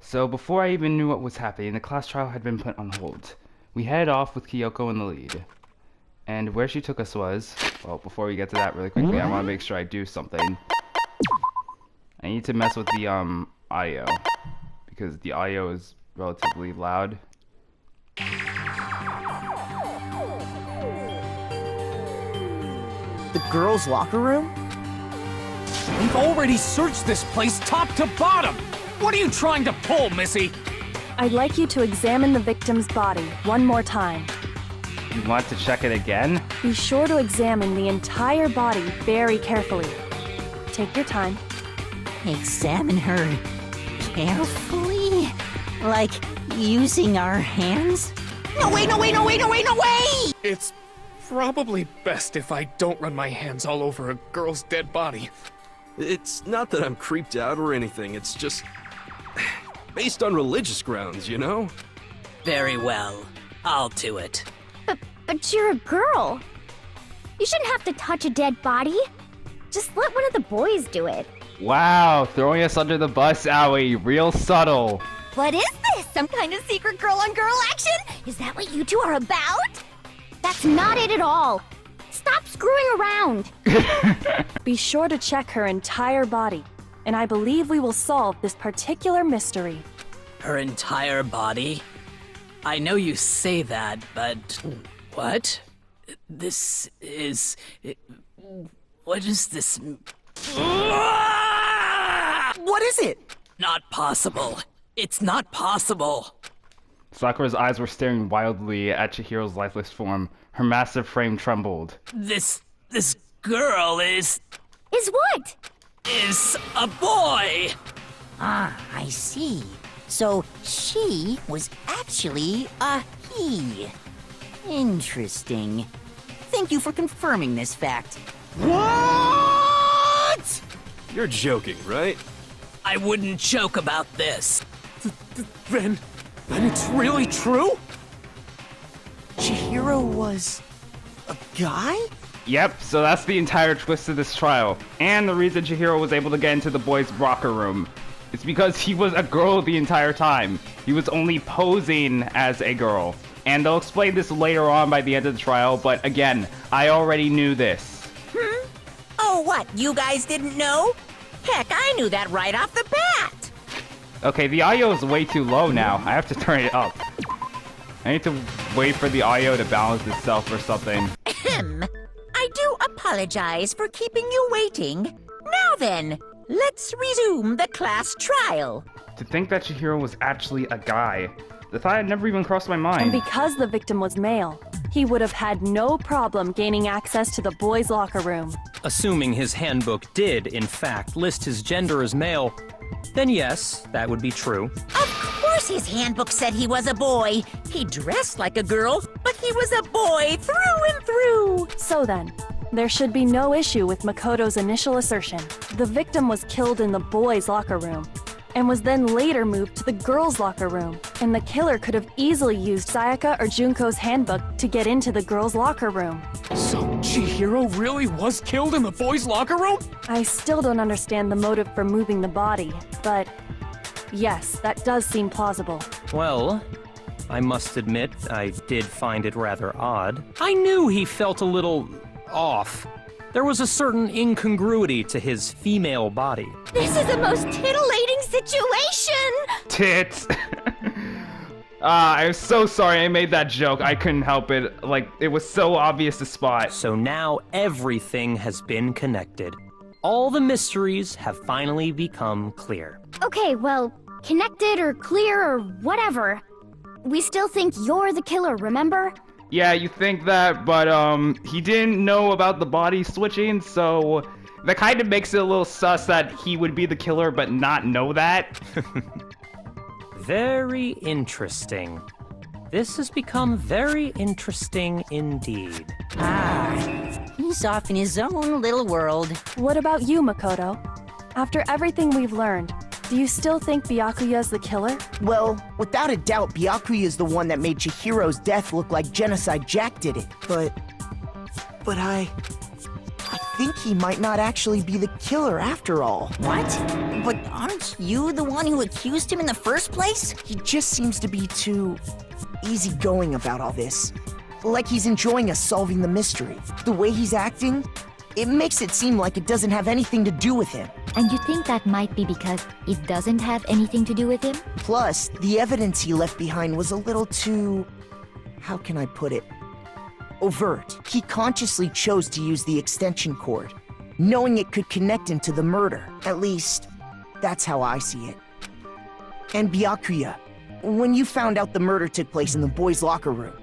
So before I even knew what was happening, the class trial had been put on hold. We headed off with Kyoko in the lead. And where she took us was... Well, before we get to that really quickly, I want to make sure I do something. I need to mess with the, audio. Because the audio is relatively loud. The girls' locker room? We've already searched this place top to bottom! What are you trying to pull, Missy? I'd like you to examine the victim's body one more time. You want to check it again? Be sure to examine the entire body very carefully. Take your time. Examine her carefully? Like using our hands? No way, no way, no way, no way, no way! It's probably best if I don't run my hands all over a girl's dead body. It's not that I'm creeped out or anything, it's just... based on religious grounds, you know? Very well. I'll do it. But you're a girl. You shouldn't have to touch a dead body. Just let one of the boys do it. Wow, throwing us under the bus, Owie. Real subtle. What is this? Some kind of secret girl-on-girl action? Is that what you two are about? That's not it at all. Stop screwing around. Be sure to check her entire body, and I believe we will solve this particular mystery. Her entire body? I know you say that, but... What? This is... What is this... What is it? Not possible. It's not possible. Sakura's eyes were staring wildly at Chihiro's lifeless form. Her massive frame trembled. This girl is What? a boy! Ah, I see. So she was actually a he. Interesting. Thank you for confirming this fact. What? You're joking, right? I wouldn't joke about this. Then it's really true? Chihiro was a guy? Yep, so that's the entire twist of this trial. And the reason Chihiro was able to get into the boys' locker room. It's because he was a girl the entire time. He was only posing as a girl. And they'll explain this later on by the end of the trial, but again, I already knew this. Oh, what? You guys didn't know? Heck, I knew that right off the bat. Okay, the audio is way too low now. I have to turn it up. I need to wait for the audio to balance itself or something. I do apologize for keeping you waiting. Now then, let's resume the class trial. To think that Chihiro was actually a guy. The thought had never even crossed my And mind. because the victim was male, he would have had no problem gaining access to the boys' locker room. Assuming his handbook did, in fact, list his gender as male, then yes, that would be true. Of course his handbook said he was a boy. He dressed like a girl, but he was a boy through and through. So then, there should be no issue with Makoto's initial assertion. The victim was killed in the boys' locker room, and was then later moved to the girls' locker room. And the killer could have easily used Sayaka or Junko's handbook to get into the girls' locker room. So Chihiro really was killed in the boys' locker room? I still don't understand the motive for moving the body, but yes, that does seem plausible. Well, I must admit, I did find it rather odd. I knew he felt a little off. There was a certain incongruity to his female body. This is the most titillating situation! Tits! I'm so sorry I made that joke. I couldn't help it. Like, it was so obvious to spot. So now everything has been connected. All the mysteries have finally become clear. Okay, well, connected or clear or whatever. We still think you're the killer, remember? Yeah, you think that, but, he didn't know about the body switching, so that kind of makes it a little sus that he would be the killer but not know that. Very interesting. This has become very interesting indeed. Ah, he's off in his own little world. What about you, Makoto? After everything we've learned, do you still think Byakuya's the killer? Well, without a doubt, Byakuya is the one that made Chihiro's death look like Genocide Jack did it. But I think he might not actually be the killer after all. What? But aren't you the one who accused him in the first place? He just seems to be too easygoing about all this. Like he's enjoying us solving the mystery. The way he's acting, it makes it seem like it doesn't have anything to do with him. And you think that might be because it doesn't have anything to do with him? Plus, the evidence he left behind was a little too... how can I put it? Overt. He consciously chose to use the extension cord, knowing it could connect him to the murder. At least, that's how I see it. And Byakuya, when you found out the murder took place in the boys' locker room,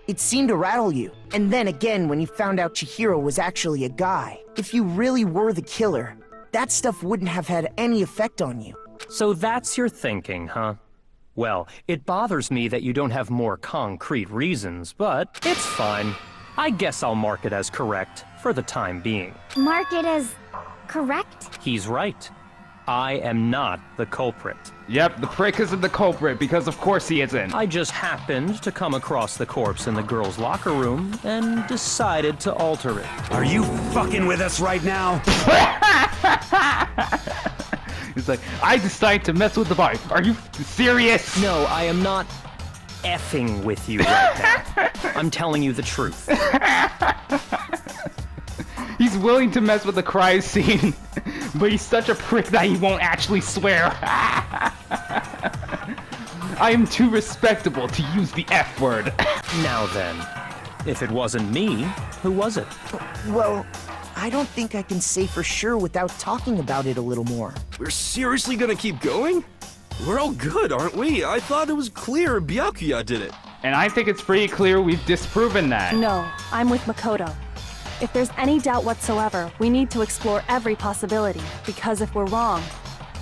it seemed to rattle you. And then again when you found out Chihiro was actually a guy. If you really were the killer, that stuff wouldn't have had any effect on you. So that's your thinking, huh? Well, it bothers me that you don't have more concrete reasons, but it's fine. I guess I'll mark it as correct for the time being. Mark it as correct? He's right. I am not the culprit. Yep, the prick isn't the culprit, because of course he isn't. I just happened to come across the corpse in the girls' locker room and decided to alter it. Are you fucking with us right now? He's like, I decided to mess with the body. Are you serious? No, I am not effing with you right now. I'm telling you the truth. He's willing to mess with the cry scene, but he's such a prick that he won't actually swear. I am too respectable to use the F word. Now then, if it wasn't me, who was it? Well, I don't think I can say for sure without talking about it a little more. We're seriously gonna keep going? We're all good, aren't we? I thought it was clear Byakuya did it. And I think it's pretty clear we've disproven that. No, I'm with Makoto. If there's any doubt whatsoever, we need to explore every possibility, because if we're wrong,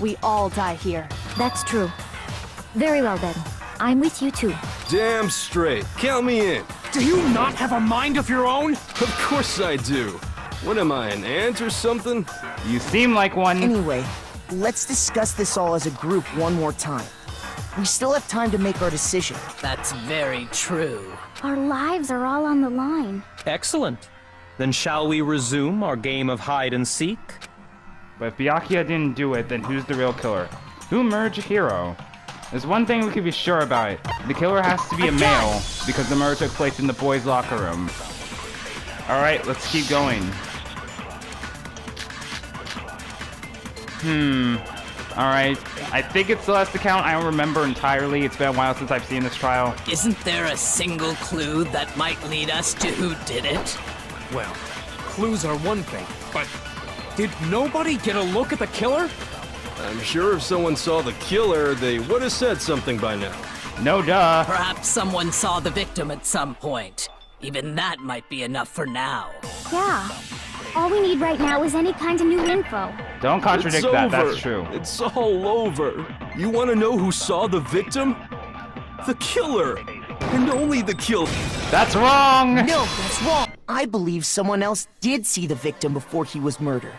we all die here. That's true. Very well then. I'm with you too. Damn straight. Count me in. Do you not have a mind of your own? Of course I do. What am I, an ant or something? You seem like one. Anyway, let's discuss this all as a group one more time. We still have time to make our decision. That's very true. Our lives are all on the line. Excellent. Then shall we resume our game of hide and seek? But if Byakuya didn't do it, then who's the real killer? Who murdered Chihiro? There's one thing we can be sure about. The killer has to be a male, because the murder took place in the boys' locker room. Alright, let's keep going. Alright, I think it's the last account. I don't remember entirely. It's been a while since I've seen this trial. Isn't there a single clue that might lead us to who did it? Well, clues are one thing, but did nobody get a look at the killer? I'm sure if someone saw the killer, they would have said something by now. No duh. Perhaps someone saw the victim at some point. Even that might be enough for now. Yeah. All we need right now is any kind of new info. Don't contradict It's that, over. that's true. It's all over. You want to know who saw the victim? The killer. And only the killer. That's wrong! No, that's wrong. I believe someone else did see the victim before he was murdered.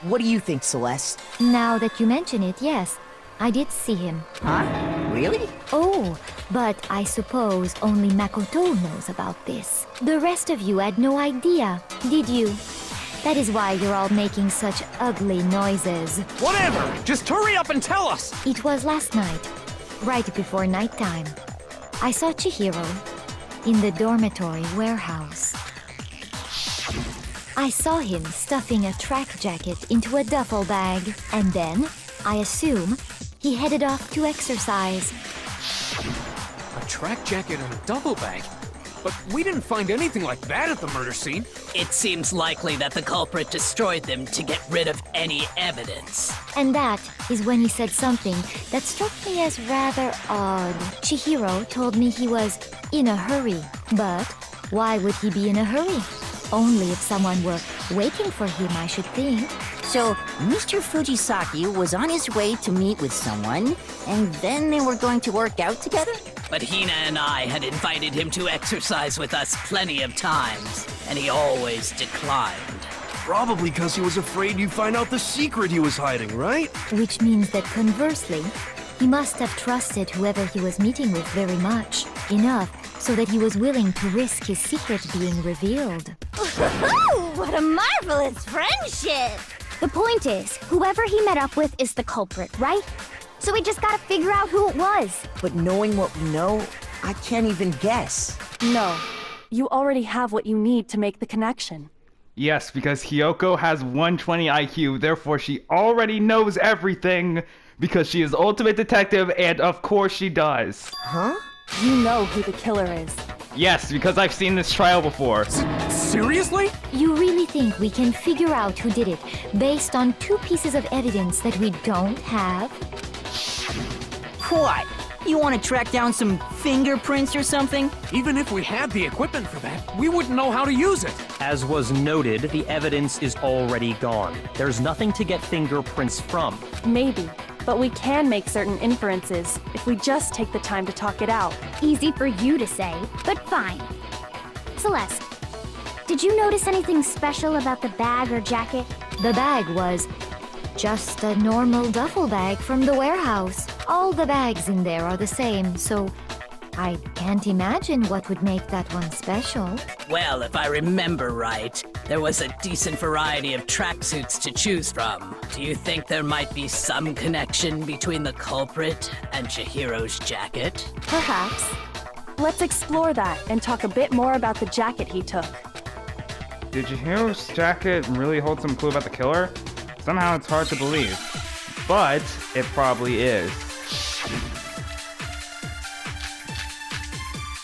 What do you think, Celeste? Now that you mention it, yes. I did see him. Huh? Really? Oh, but I suppose only Makoto knows about this. The rest of you had no idea, did you? That is why you're all making such ugly noises. Whatever! Just hurry up and tell us! It was last night, right before nighttime. I saw Chihiro in the dormitory warehouse. I saw him stuffing a track jacket into a duffel bag, and then, I assume, he headed off to exercise. A track jacket and a duffel bag? But we didn't find anything like that at the murder scene. It seems likely that the culprit destroyed them to get rid of any evidence. And that is when he said something that struck me as rather odd. Chihiro told me he was in a hurry. But why would he be in a hurry? Only if someone were waiting for him, I should think. So, Mr. Fujisaki was on his way to meet with someone, and then they were going to work out together? But Hina and I had invited him to exercise with us plenty of times, and he always declined. Probably because he was afraid you'd find out the secret he was hiding, right? Which means that conversely, He must have trusted whoever he was meeting with very much, enough so that he was willing to risk his secret being revealed. Ooh, what a marvelous friendship! The point is, whoever he met up with is the culprit, right? So we just gotta figure out who it was. But knowing what we know, I can't even guess. No. You already have what you need to make the connection. Yes, because Kyoko has 120 IQ, therefore she already knows everything, because she is ultimate detective, and of course she does. Huh? You know who the killer is. Yes, because I've seen this trial before. Seriously? You really think we can figure out who did it based on 2 pieces of evidence that we don't have? What? You want to track down some fingerprints or something? Even if we had the equipment for that, we wouldn't know how to use it. As was noted, the evidence is already gone. There's nothing to get fingerprints from. Maybe. But we can make certain inferences if we just take the time to talk it out. Easy for you to say, but fine. Celeste, did you notice anything special about the bag or jacket? The bag was just a normal duffel bag from the warehouse. All the bags in there are the same, so I can't imagine what would make that one special. Well, if I remember right, there was a decent variety of tracksuits to choose from. Do you think there might be some connection between the culprit and Chihiro's jacket? Perhaps. Let's explore that and talk a bit more about the jacket he took. Did Chihiro's jacket really hold some clue about the killer? Somehow it's hard to believe. But it probably is.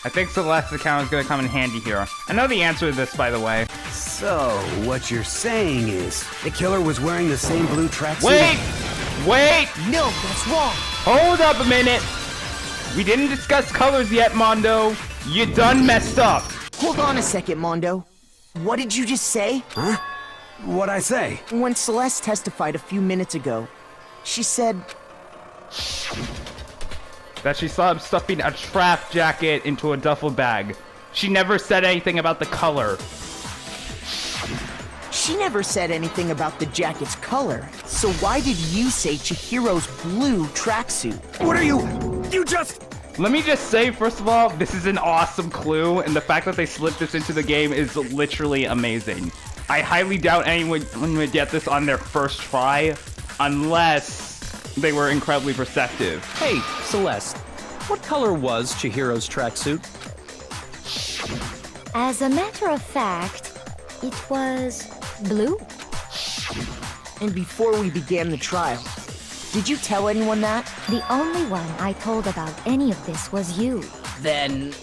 I think Celeste's account is going to come in handy here. I know the answer to this, by the way. So, what you're saying is, the killer was wearing the same blue tracksuit? Wait! No, that's wrong. Hold up a minute! We didn't discuss colors yet, Mondo. You done messed up. Hold on a second, Mondo. What did you just say? Huh? What'd I say? When Celeste testified a few minutes ago, she said... that she saw him stuffing a trap jacket into a duffel bag. She never said anything about the color. She never said anything about the jacket's color. So why did you say Chihiro's blue tracksuit? What are you... You just... Let me just say, first of all, this is an awesome clue, and the fact that they slipped this into the game is literally amazing. I highly doubt anyone would get this on their first try, unless they were incredibly perceptive. Hey, Celeste, what color was Chihiro's tracksuit? As a matter of fact, it was blue. And before we began the trial, did you tell anyone that? The only one I told about any of this was you. Then,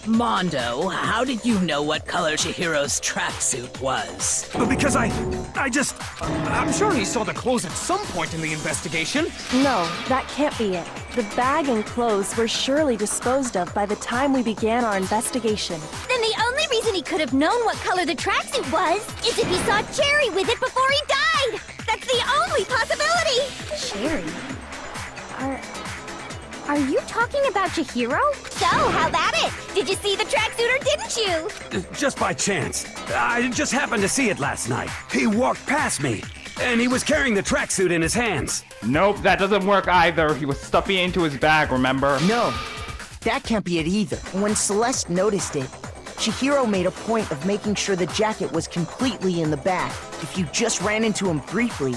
Mondo, how did you know what color Chihiro's tracksuit was? Because I'm sure he saw the clothes at some point in the investigation. No, that can't be it. The bag and clothes were surely disposed of by the time we began our investigation. Then the only reason he could have known what color the tracksuit was is if he saw Cherry with it before he died! That's the only possibility! Cherry? Are you talking about Chihiro? So, how about it? Did you see the tracksuit or didn't you? Just by chance. I just happened to see it last night. He walked past me, and he was carrying the tracksuit in his hands. Nope, that doesn't work either. He was stuffing it into his bag, remember? No, that can't be it either. When Celeste noticed it, Chihiro made a point of making sure the jacket was completely in the bag. If you just ran into him briefly,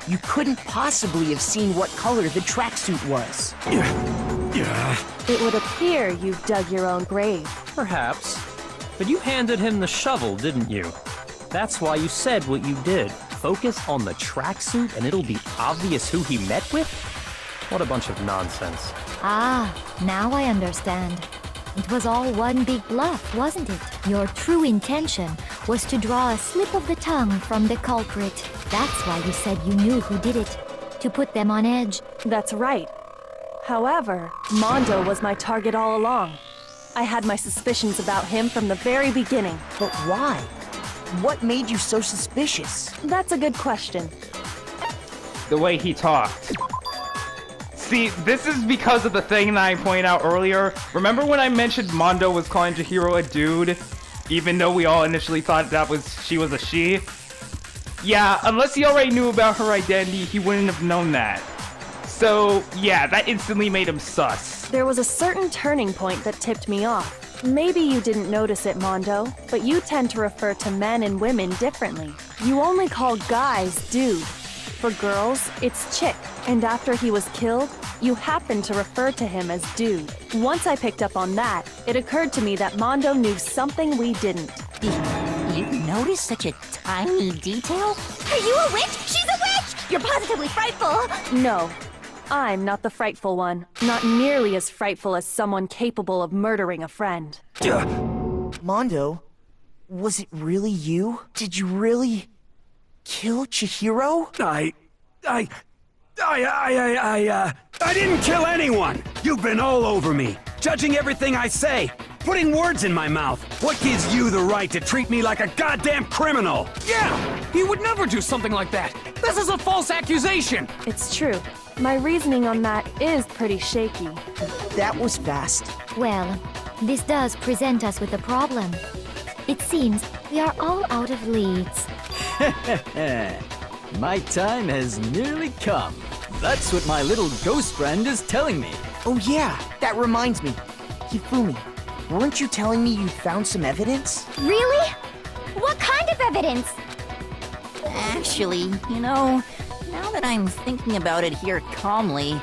you couldn't possibly have seen what color the tracksuit was. Yeah. It would appear you've dug your own grave. Perhaps. But you handed him the shovel, didn't you? That's why you said what you did. Focus on the tracksuit and it'll be obvious who he met with? What a bunch of nonsense. Ah, now I understand. It was all one big bluff, wasn't it? Your true intention was to draw a slip of the tongue from the culprit. That's why you said you knew who did it. To put them on edge. That's right. However, Mondo was my target all along. I had my suspicions about him from the very beginning. But why? What made you so suspicious? That's a good question. The way he talked. See, this is because of the thing that I pointed out earlier. Remember when I mentioned Mondo was calling Chihiro a dude? Even though we all initially thought she was a she? Yeah, unless he already knew about her identity, he wouldn't have known that. So, yeah, that instantly made him sus. There was a certain turning point that tipped me off. Maybe you didn't notice it, Mondo, but you tend to refer to men and women differently. You only call guys dude. For girls, it's chick. And after he was killed, you happened to refer to him as dude. Once I picked up on that, it occurred to me that Mondo knew something we didn't. You noticed such a tiny detail? Are you a witch? She's a witch! You're positively frightful! No, I'm not the frightful one. Not nearly as frightful as someone capable of murdering a friend. Mondo, was it really you? Did you really kill Chihiro? I didn't kill anyone! You've been all over me, judging everything I say, putting words in my mouth. What gives you the right to treat me like a goddamn criminal? Yeah! He would never do something like that! This is a false accusation! It's true. My reasoning on that is pretty shaky. That was fast. Well, this does present us with a problem. It seems we are all out of leads. My time has nearly come. That's what my little ghost friend is telling me. Oh yeah, that reminds me. Hifumi, weren't you telling me you found some evidence? Really? What kind of evidence? Actually, now that I'm thinking about it here calmly,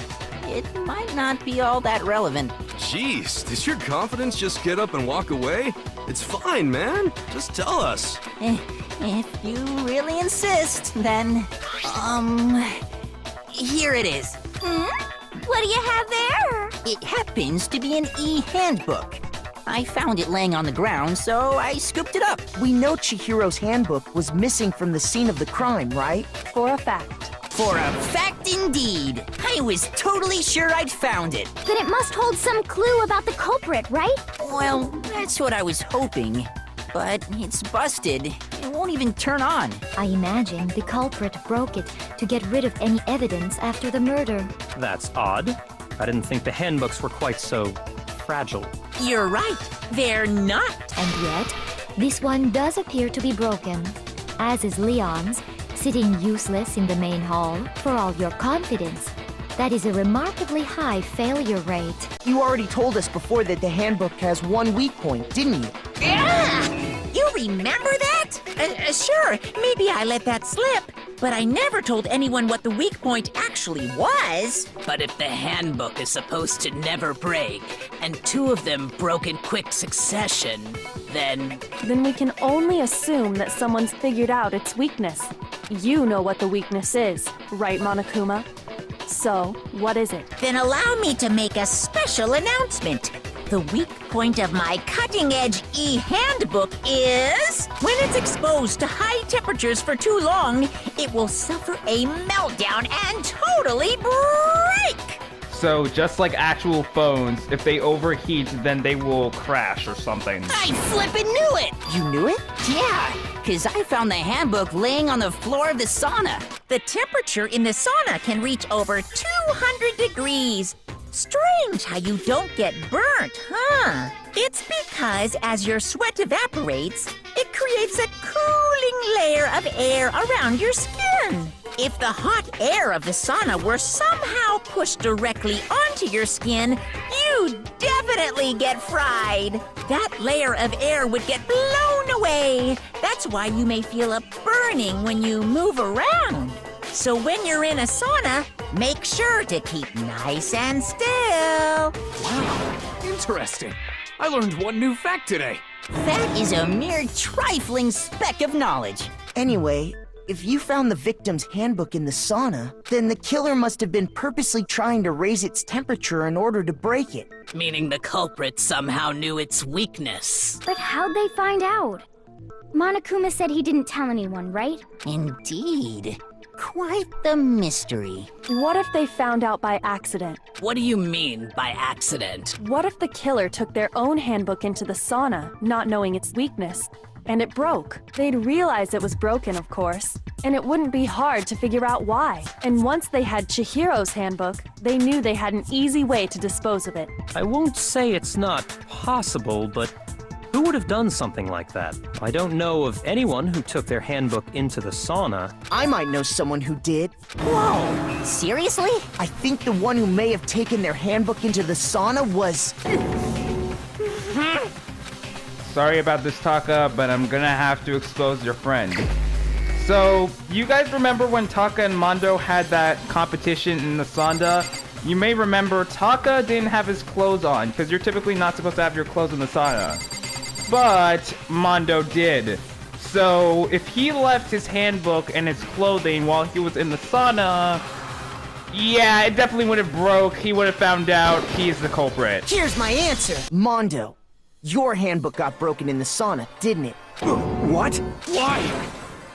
it might not be all that relevant. Jeez, does your confidence just get up and walk away? It's fine, man. Just tell us. If you really insist, then, here it is. What do you have there? It happens to be an e-handbook. I found it laying on the ground, so I scooped it up. We know Chihiro's handbook was missing from the scene of the crime, right? For a fact. For a fact indeed. I was totally sure I'd found it. Then it must hold some clue about the culprit, right? Well, that's what I was hoping. But it's busted. It won't even turn on. I imagine the culprit broke it to get rid of any evidence after the murder. That's odd. I didn't think the handbooks were quite so fragile. You're right. They're not. And yet, this one does appear to be broken, as is Leon's, sitting useless in the main hall. For all your confidence, that is a remarkably high failure rate. You already told us before that the handbook has one weak point, didn't you? You remember that? Sure, maybe I let that slip, but I never told anyone what the weak point actually was. But if the handbook is supposed to never break, and two of them broke in quick succession, then we can only assume that someone's figured out its weakness. You know what the weakness is, right, Monokuma? So, what is it? Then allow me to make a special announcement. The weak point of my cutting-edge e-handbook is... when it's exposed to high temperatures for too long, it will suffer a meltdown and totally break! So, just like actual phones, if they overheat, then they will crash or something. I flippin' knew it! You knew it? Yeah, because I found the handbook laying on the floor of the sauna. The temperature in the sauna can reach over 200 degrees. Strange how you don't get burnt, huh? It's because as your sweat evaporates, it creates a cooling layer of air around your skin. If the hot air of the sauna were somehow pushed directly onto your skin, you'd definitely get fried. That layer of air would get blown away. That's why you may feel a burning when you move around. So when you're in a sauna, make sure to keep nice and still. Wow, interesting. I learned one new fact today. That is a mere trifling speck of knowledge. Anyway, if you found the victim's handbook in the sauna, then the killer must have been purposely trying to raise its temperature in order to break it. meaning the culprit somehow knew its weakness. But how'd they find out? Monokuma said he didn't tell anyone, right? Indeed. Quite the mystery. What if they found out by accident? What do you mean by accident? What if the killer took their own handbook into the sauna, not knowing its weakness, and it broke? They'd realize it was broken, of course, and it wouldn't be hard to figure out why. And once they had Chihiro's handbook, they knew they had an easy way to dispose of it. I won't say it's not possible, but Who would have done something like that? I don't know of anyone who took their handbook into the sauna. I might know someone who did. Whoa! Seriously? I think the one who may have taken their handbook into the sauna was... Sorry about this, Taka, but I'm gonna have to expose your friend. So, you guys remember when Taka and Mondo had that competition in the sauna? You may remember Taka didn't have his clothes on, because you're typically not supposed to have your clothes in the sauna. But Mondo did. So, if he left his handbook and his clothing while he was in the sauna, yeah, it definitely would have broke. He would have found out he's the culprit. Here's my answer. Mondo, your handbook got broken in the sauna, didn't it? What? Why?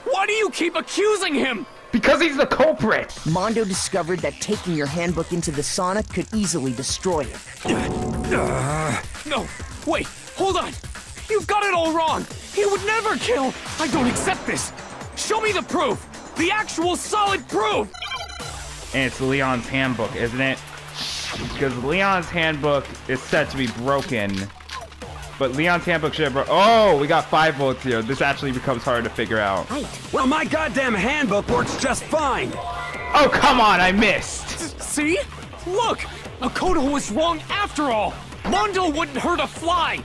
Why do you keep accusing him? Because he's the culprit! Mondo discovered that taking your handbook into the sauna could easily destroy it. No, wait, hold on. You've got it all wrong. He would never kill. I don't accept this. Show me the proof. The actual solid proof. And it's Leon's handbook, isn't it? Because Leon's handbook is said to be broken. But Leon's handbook should have Oh, we got 5 votes here. This actually becomes hard to figure out. Right. Well, my goddamn handbook works just fine. Oh, come on, I missed. See? Look, Makoto was wrong after all. Mondo wouldn't hurt a fly.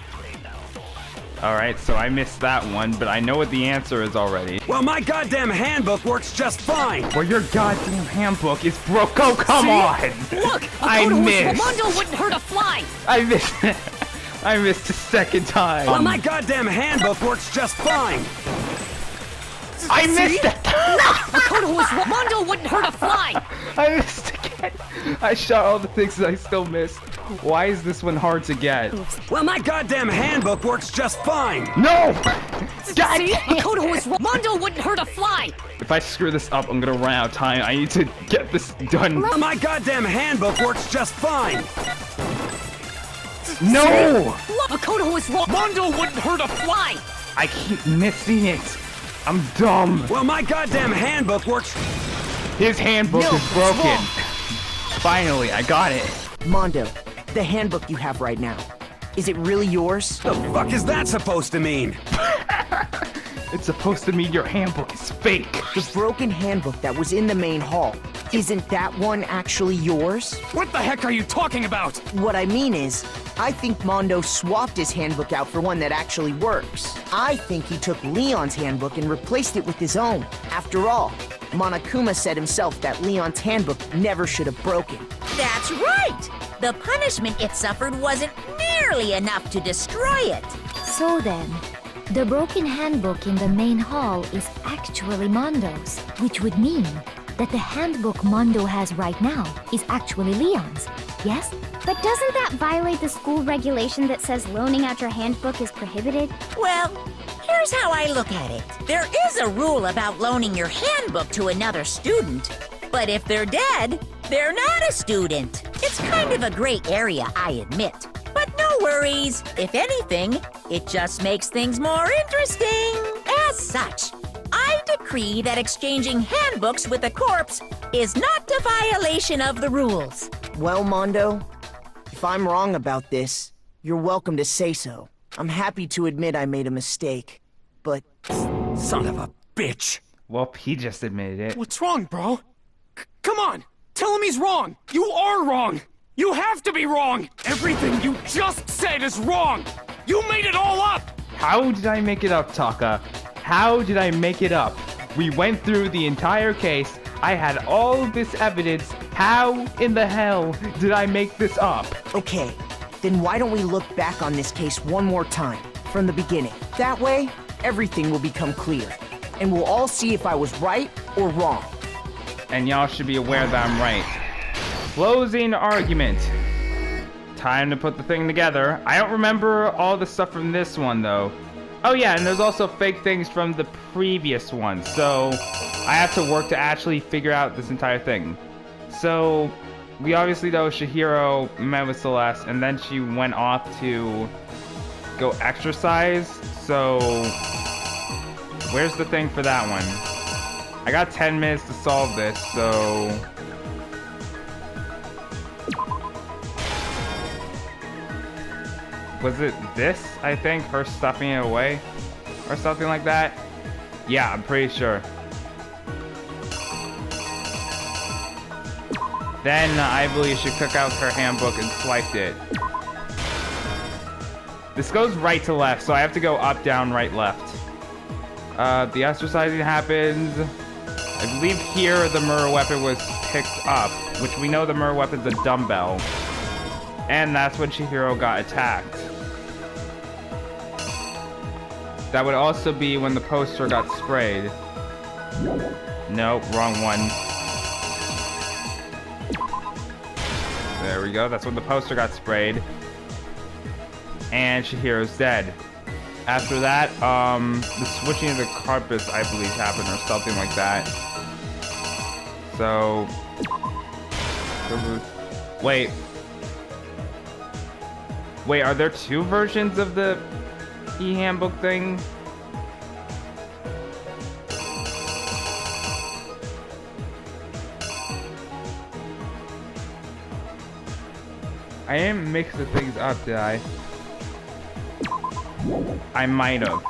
Alright, so I missed that one, but I know what the answer is already. Well, my goddamn handbook works just fine. Well, your goddamn handbook is broke. Oh, come on. Look, I missed. Mondo wouldn't hurt a fly. I missed. I missed a second time. Well, my goddamn handbook works just fine. I missed it. Makoto was wrong. Mondo wouldn't hurt a fly. I missed again. I shot all the things that I still missed. Why is this one hard to get? Well, my goddamn handbook works just fine. No! God! See? Makoto was wrong. Mondo wouldn't hurt a fly. If I screw this up, I'm gonna run out of time. I need to get this done. Well, my goddamn handbook works just fine. No! Makoto was wrong. Mondo wouldn't hurt a fly. I keep missing it. I'm dumb. Well, my goddamn handbook works. His handbook is broken. Finally, I got it. Mondo, the handbook you have right now, is it really yours? The fuck is that supposed to mean? It's supposed to mean your handbook is fake. The broken handbook that was in the main hall, isn't that one actually yours? What the heck are you talking about? What I mean is, I think Mondo swapped his handbook out for one that actually works. I think he took Leon's handbook and replaced it with his own. After all, Monokuma said himself that Leon's handbook never should have broken. That's right! The punishment it suffered wasn't nearly enough to destroy it. So then, the broken handbook in the main hall is actually Mondo's, which would mean that the handbook Mondo has right now is actually Leon's, yes? But doesn't that violate the school regulation that says loaning out your handbook is prohibited? Well, here's how I look at it. There is a rule about loaning your handbook to another student, but if they're dead, they're not a student. It's kind of a gray area, I admit. But no worries. If anything, it just makes things more interesting. As such, I decree that exchanging handbooks with a corpse is not a violation of the rules. Well, Mondo, if I'm wrong about this, you're welcome to say so. I'm happy to admit I made a mistake, but... Son of a bitch. Well, he just admitted it. What's wrong, bro? Come on! Tell him he's wrong! You are wrong! You have to be wrong! Everything you just said is wrong! You made it all up! How did I make it up, Taka? How did I make it up? We went through the entire case. I had all of this evidence. How in the hell did I make this up? Okay, then why don't we look back on this case one more time, from the beginning? That way, everything will become clear, and we'll all see if I was right or wrong. And y'all should be aware that I'm right. Closing argument. Time to put the thing together. I don't remember all the stuff from this one, though. Oh yeah, and there's also fake things from the previous one, so I have to work to actually figure out this entire thing. So, we obviously know Chihiro met with Celeste, and then she went off to go exercise, so where's the thing for that one? I got 10 minutes to solve this, so... Was it this, I think? Her stuffing it away? Or something like that? Yeah, I'm pretty sure. Then I believe she took out her handbook and swiped it. This goes right to left, so I have to go up, down, right, left. The exercising happens. I believe here the murder weapon was picked up, which we know the murder weapon's a dumbbell. And that's when Chihiro got attacked. That would also be when the poster got sprayed. Nope, wrong one. There we go, that's when the poster got sprayed. And Chihiro's dead. After that, the switching of the carpets, I believe, happened or something like that. So... Wait. Wait, are there two versions of the e-handbook thing? I didn't mix the things up, did I? I might have.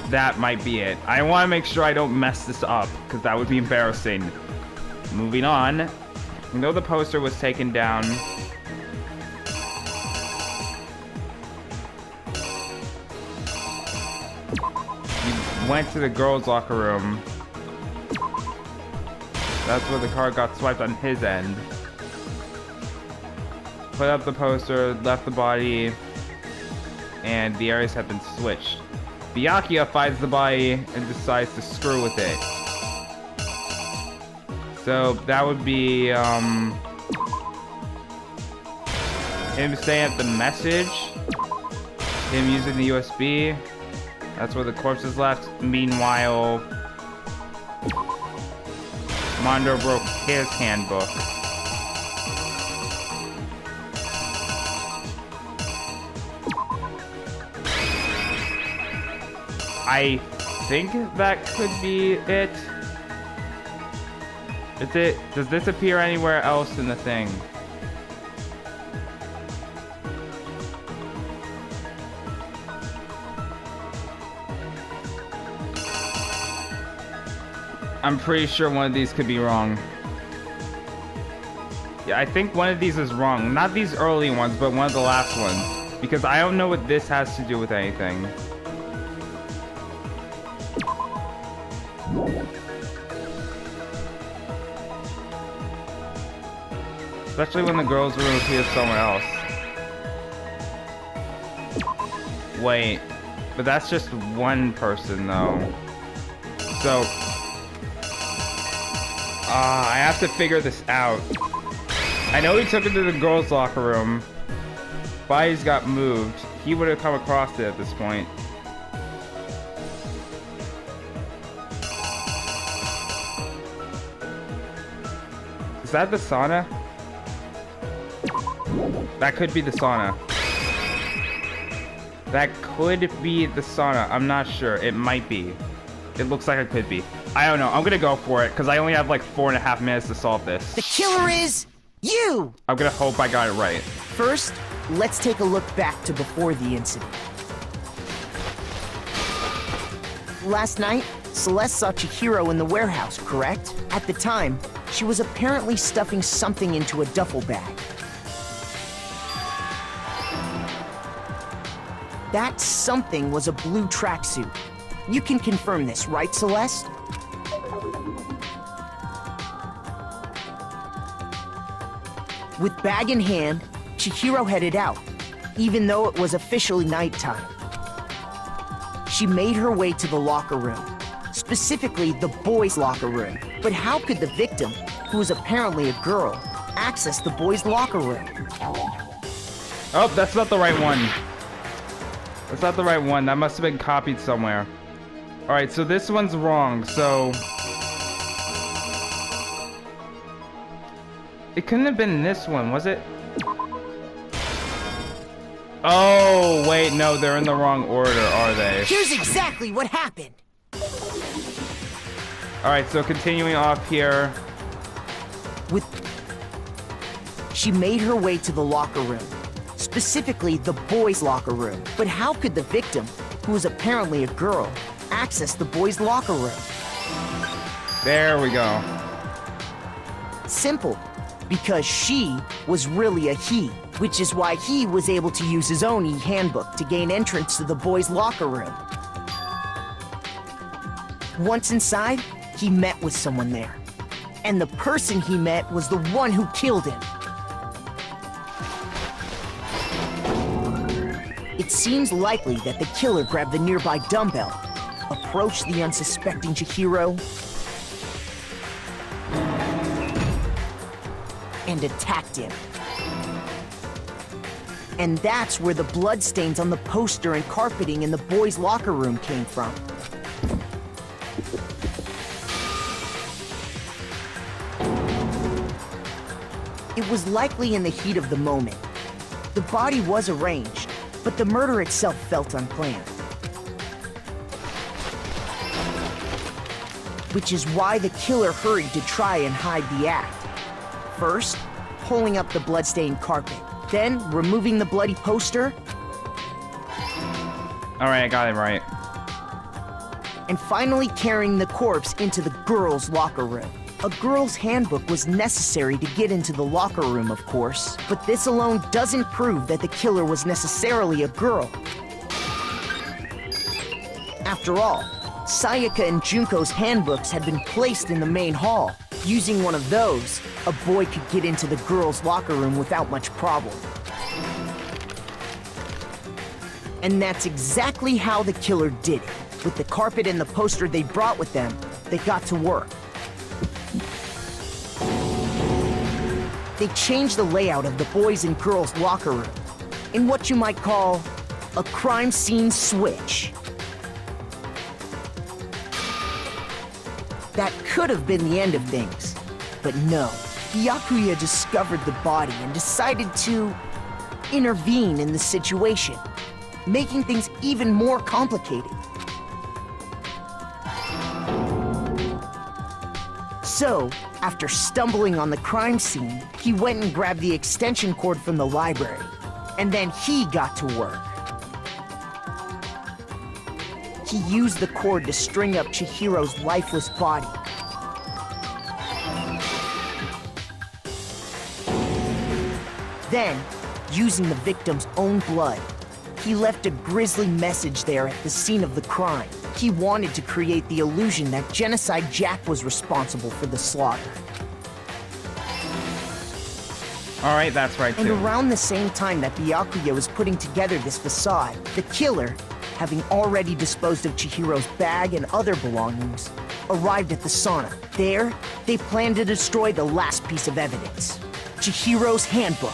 That might be it. I want to make sure I don't mess this up, because that would be embarrassing. Moving on. We know the poster was taken down. He went to the girls' locker room. That's where the card got swiped on his end. Put up the poster, left the body, and the areas have been switched. Byakuya finds the body and decides to screw with it. So that would be him staying at the message, him using the USB. That's where the corpse is left. Meanwhile, Mondo broke his handbook. I think that could be it. Is it? Does this appear anywhere else in the thing? I'm pretty sure one of these could be wrong. Yeah, I think one of these is wrong. Not these early ones, but one of the last ones. Because I don't know what this has to do with anything. Especially when the girls' room appears somewhere else. Wait, but that's just one person though. So, I have to figure this out. I know he took it to the girls' locker room. Bodies got moved. He would have come across it at this point. Is that the sauna? That could be the sauna. That could be the sauna. I'm not sure. It might be. It looks like it could be. I don't know. I'm gonna go for it, because I only have like 4.5 minutes to solve this. The killer is you! I'm gonna hope I got it right. First, let's take a look back to before the incident. Last night, Celeste saw Chihiro in the warehouse, correct? At the time, she was apparently stuffing something into a duffel bag. That something was a blue tracksuit. You can confirm this, right, Celeste? With bag in hand, Chihiro headed out, even though it was officially nighttime. She made her way to the locker room, specifically the boys' locker room. But how could the victim, who was apparently a girl, access the boys' locker room? Oh, that's not the right one. That's not the right one. That must have been copied somewhere. Alright, so this one's wrong, so... It couldn't have been this one, was it? Oh, wait, no, they're in the wrong order, are they? Here's exactly what happened! Alright, so continuing off here. She made her way to the locker room, specifically the boys' locker room. But how could the victim, who was apparently a girl, access the boys' locker room? There we go. Simple. Because she was really a he, which is why he was able to use his own e-handbook to gain entrance to the boys' locker room. Once inside, he met with someone there. And the person he met was the one who killed him. It seems likely that the killer grabbed the nearby dumbbell, approached the unsuspecting Chihiro, and attacked him. And that's where the bloodstains on the poster and carpeting in the boys' locker room came from. It was likely in the heat of the moment. The body was arranged, but the murder itself felt unplanned. Which is why the killer hurried to try and hide the act. First, pulling up the bloodstained carpet, then removing the bloody poster. Alright, I got it right. And finally carrying the corpse into the girls' locker room. A girl's handbook was necessary to get into the locker room, of course, but this alone doesn't prove that the killer was necessarily a girl. After all, Sayaka and Junko's handbooks had been placed in the main hall. Using one of those, a boy could get into the girls' locker room without much problem. And that's exactly how the killer did it. With the carpet and the poster they brought with them, they got to work. They changed the layout of the boys' and girls' locker room in what you might call a crime scene switch. That could have been the end of things, but no. Byakuya discovered the body and decided to intervene in the situation, making things even more complicated. So, after stumbling on the crime scene, he went and grabbed the extension cord from the library, and then he got to work. He used the cord to string up Chihiro's lifeless body. Then, using the victim's own blood, he left a grisly message there at the scene of the crime. He wanted to create the illusion that Genocide Jack was responsible for the slaughter. Alright, that's right too. And around the same time that Byakuya was putting together this facade, the killer, having already disposed of Chihiro's bag and other belongings, arrived at the sauna. There, they planned to destroy the last piece of evidence, Chihiro's handbook.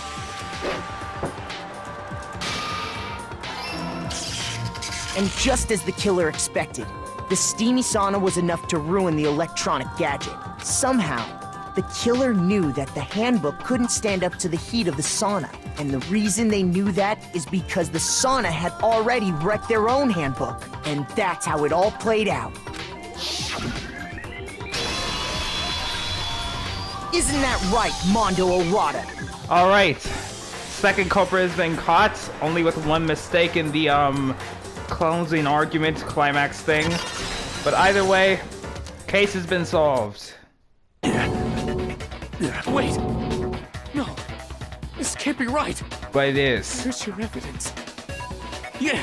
And just as the killer expected, the steamy sauna was enough to ruin the electronic gadget. Somehow, the killer knew that the handbook couldn't stand up to the heat of the sauna. And the reason they knew that is because the sauna had already wrecked their own handbook. And that's how it all played out. Isn't that right, Mondo Arata? Alright. Second culprit has been caught, only with one mistake in the, closing argument climax thing. But either way, case has been solved. Wait! No, this can't be right. But it is. Where's your evidence? Yeah,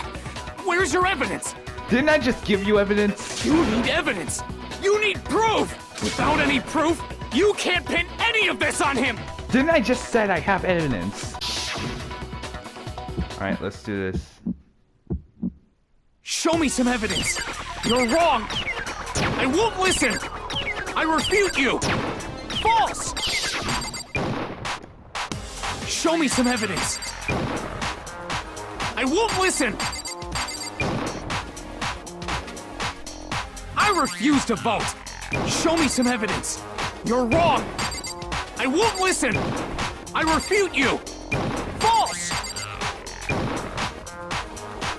where's your evidence? Didn't I just give you evidence? You need evidence! You need proof! Without any proof, you can't pin any of this on him! Didn't I just said I have evidence? Alright, let's do this. Show me some evidence! You're wrong! I won't listen! I refute you! False! Show me some evidence! I won't listen! I refuse to vote! Show me some evidence! You're wrong! I won't listen! I refute you! False!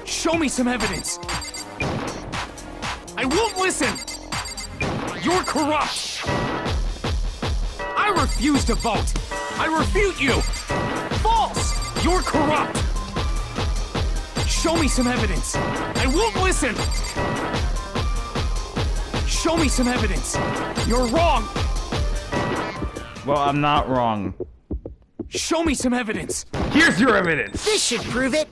Show me some evidence! I won't listen! You're corrupt! I refuse to vote! I refute you! False! You're corrupt! Show me some evidence! I won't listen! Show me some evidence! You're wrong! Well, I'm not wrong. Show me some evidence! Here's your evidence! This should prove it.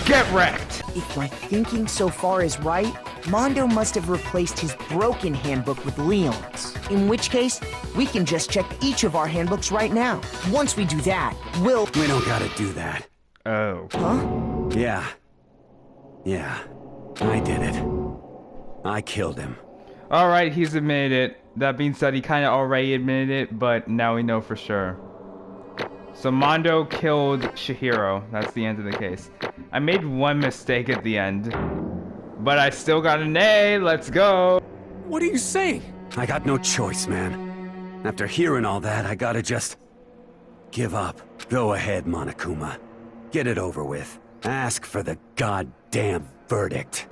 Get wrecked! If my thinking so far is right, Mondo must have replaced his broken handbook with Leon's. In which case, we can just check each of our handbooks right now. Once we do that, we'll... We don't gotta do that. Oh. Huh? Yeah. Yeah. I did it. I killed him. Alright, he's admitted it. That being said, he kind of already admitted it, but now we know for sure. So Mondo killed Chihiro. That's the end of the case. I made one mistake at the end, but I still got an A. Let's go. What are you saying? I got no choice, man. After hearing all that, I gotta just... give up. Go ahead, Monokuma. Get it over with. Ask for the goddamn verdict.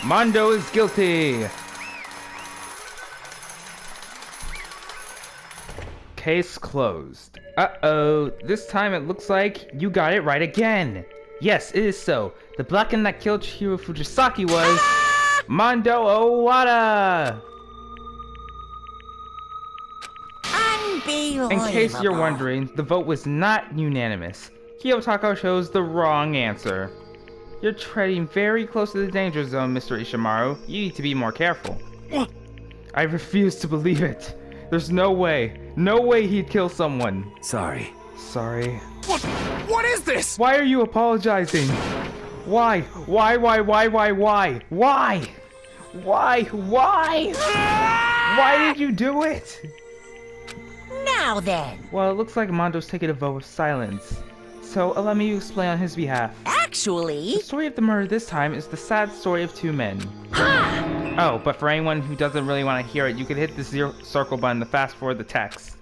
Mondo is guilty. Case closed. Uh-oh. This time it looks like you got it right again. Yes, it is so. The Blacken that killed Chihiro Fujisaki was... Mondo Owada! Unbelievable. In case you're wondering, the vote was not unanimous. Kiyotako chose the wrong answer. You're treading very close to the danger zone, Mr. Ishimaru. You need to be more careful. What? I refuse to believe it. There's no way he'd kill someone. Sorry. Sorry. What is this? Why are you apologizing? Why? Why? Why did you do it? Now then. Well, it looks like Mondo's taking a vote of silence. So, allow me to explain on his behalf. Actually... The story of the murder this time is the sad story of two men. Oh, but for anyone who doesn't really want to hear it, you can hit the circle button to fast forward the text.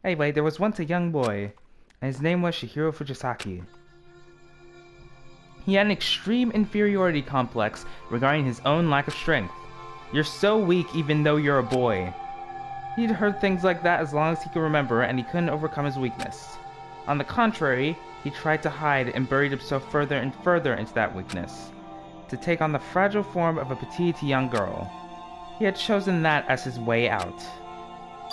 Anyway, there was once a young boy, and his name was Chihiro Fujisaki. He had an extreme inferiority complex regarding his own lack of strength. You're so weak even though you're a boy. He'd heard things like that as long as he could remember, and he couldn't overcome his weakness. On the contrary, he tried to hide and buried himself further and further into that weakness, to take on the fragile form of a petite young girl. He had chosen that as his way out.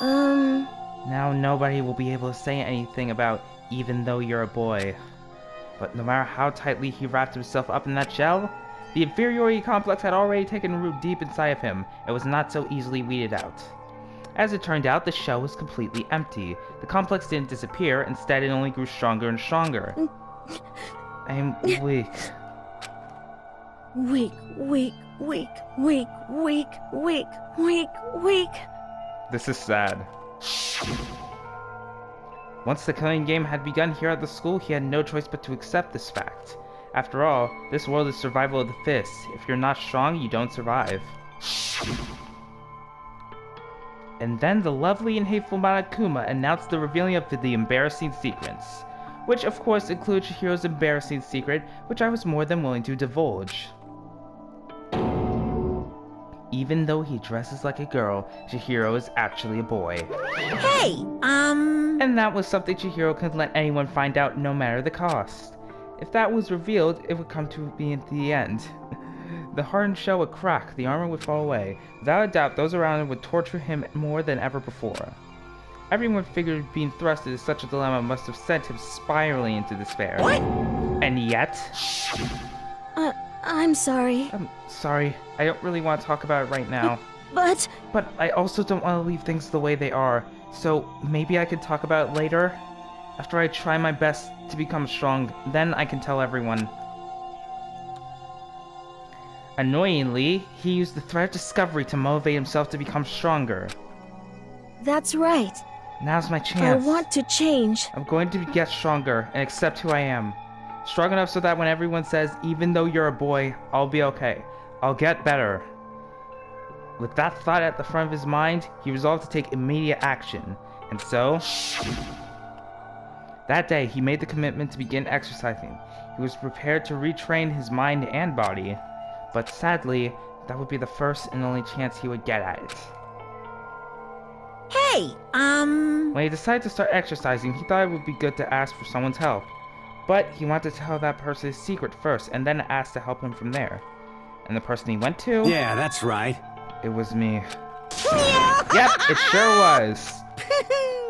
Now nobody will be able to say anything about even though you're a boy. But no matter how tightly he wrapped himself up in that shell, the inferiority complex had already taken root deep inside of him and was not so easily weeded out. As it turned out, the shell was completely empty. The complex didn't disappear, instead it only grew stronger and stronger. I'm weak. Weak. This is sad. Once the killing game had begun here at the school, he had no choice but to accept this fact. After all, this world is survival of the fittest. If you're not strong, you don't survive. And then the lovely and hateful Monokuma announced the revealing of the embarrassing secrets. Which of course includes Chihiro's embarrassing secret, which I was more than willing to divulge. Even though he dresses like a girl, Chihiro is actually a boy. Hey, And that was something Chihiro couldn't let anyone find out no matter the cost. If that was revealed, it would come to be at the end. The hardened shell would crack, the armor would fall away. Without a doubt, those around him would torture him more than ever before. Everyone figured being thrust into such a dilemma must have sent him spiraling into despair. What? And yet... I'm sorry. I'm sorry. I don't really want to talk about it right now. But I also don't want to leave things the way they are. So maybe I could talk about it later? After I try my best to become strong, then I can tell everyone. Annoyingly, he used the threat of discovery to motivate himself to become stronger. That's right. Now's my chance. I want to change. I'm going to get stronger and accept who I am. Strong enough so that when everyone says, even though you're a boy, I'll be okay. I'll get better. With that thought at the front of his mind, he resolved to take immediate action. And so... that day, he made the commitment to begin exercising. He was prepared to retrain his mind and body. But sadly, that would be the first and only chance he would get at it. Hey, When he decided to start exercising, he thought it would be good to ask for someone's help. But he wanted to tell that person his secret first, and then ask to help him from there. And the person he went to... Yeah, that's right. It was me. Yep, it sure was.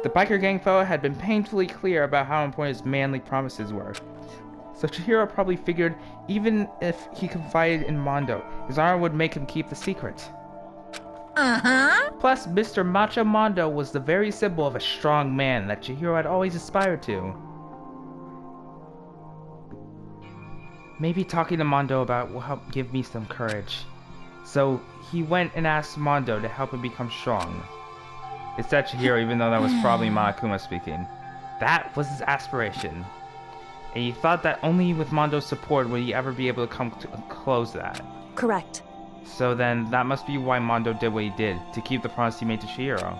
The biker gang fellow had been painfully clear about how important his manly promises were. So Chihiro probably figured even if he confided in Mondo, his honor would make him keep the secret. uh-huh. Plus, Mr. Macho Mondo was the very symbol of a strong man that Chihiro had always aspired to. Maybe talking to Mondo about will help give me some courage. So he went and asked Mondo to help him become strong. It said Chihiro, even though that was probably Monokuma speaking. That was his aspiration. And he thought that only with Mondo's support would he ever be able to come to close that. Correct. So then, that must be why Mondo did what he did, to keep the promise he made to Chihiro.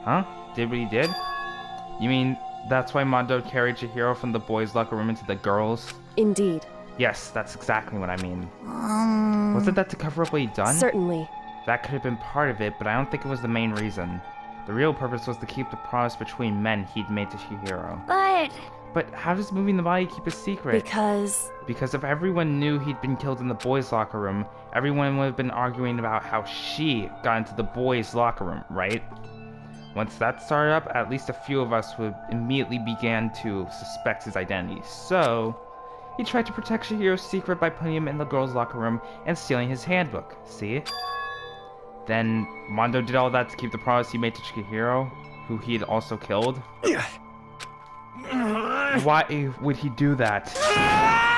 Huh? Did what he did? You mean, that's why Mondo carried Chihiro from the boys' locker room into the girls'? Indeed. Yes, that's exactly what I mean. Wasn't that to cover up what he'd done? Certainly. That could have been part of it, but I don't think it was the main reason. The real purpose was to keep the promise between men he'd made to Chihiro. But how does moving the body keep a secret? Because if everyone knew he'd been killed in the boys' locker room, everyone would have been arguing about how she got into the boys' locker room, right? Once that started up, at least a few of us would immediately begin to suspect his identity. So, he tried to protect Chihiro's secret by putting him in the girls' locker room and stealing his handbook. See? Then, Mondo did all that to keep the promise he made to Chihiro, who he had also killed. Why would he do that?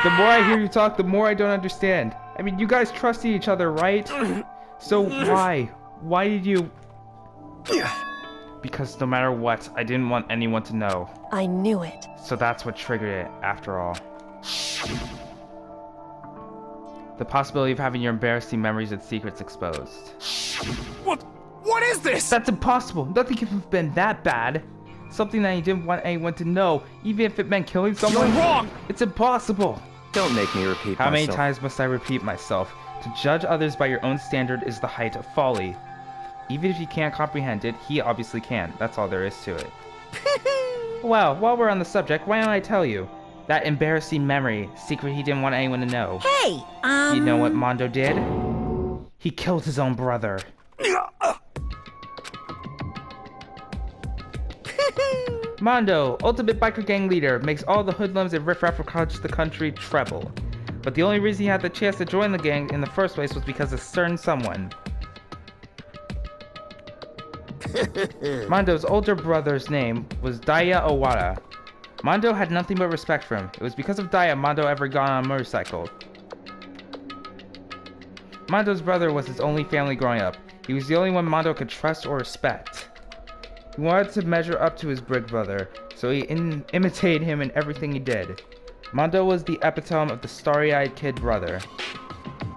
The more I hear you talk, the more I don't understand. I mean, you guys trusted each other, right? So why? Why did you... Because no matter what, I didn't want anyone to know. I knew it. So that's what triggered it, after all. The possibility of having your embarrassing memories and secrets exposed. What is this? That's impossible. Nothing could have been that bad. Something that he didn't want anyone to know, even if it meant killing someone. You're wrong! It's impossible. Don't make me repeat How many myself. times must I repeat myself? To judge others by your own standard is the height of folly. Even if you can't comprehend it, he obviously can. That's all there is to it. Well, while we're on the subject, why don't I tell you? That embarrassing memory, secret he didn't want anyone to know. Hey, You know what Mondo did? He killed his own brother. Mondo, ultimate biker gang leader, makes all the hoodlums and riffraff across the country tremble. But the only reason he had the chance to join the gang in the first place was because of a certain someone. Mondo's older brother's name was Daya Owada. Mondo had nothing but respect for him. It was because of Daya Mondo ever got on a motorcycle. Mondo's brother was his only family growing up. He was the only one Mondo could trust or respect. He wanted to measure up to his big brother, so he imitated him in everything he did. Mondo was the epitome of the starry-eyed kid brother.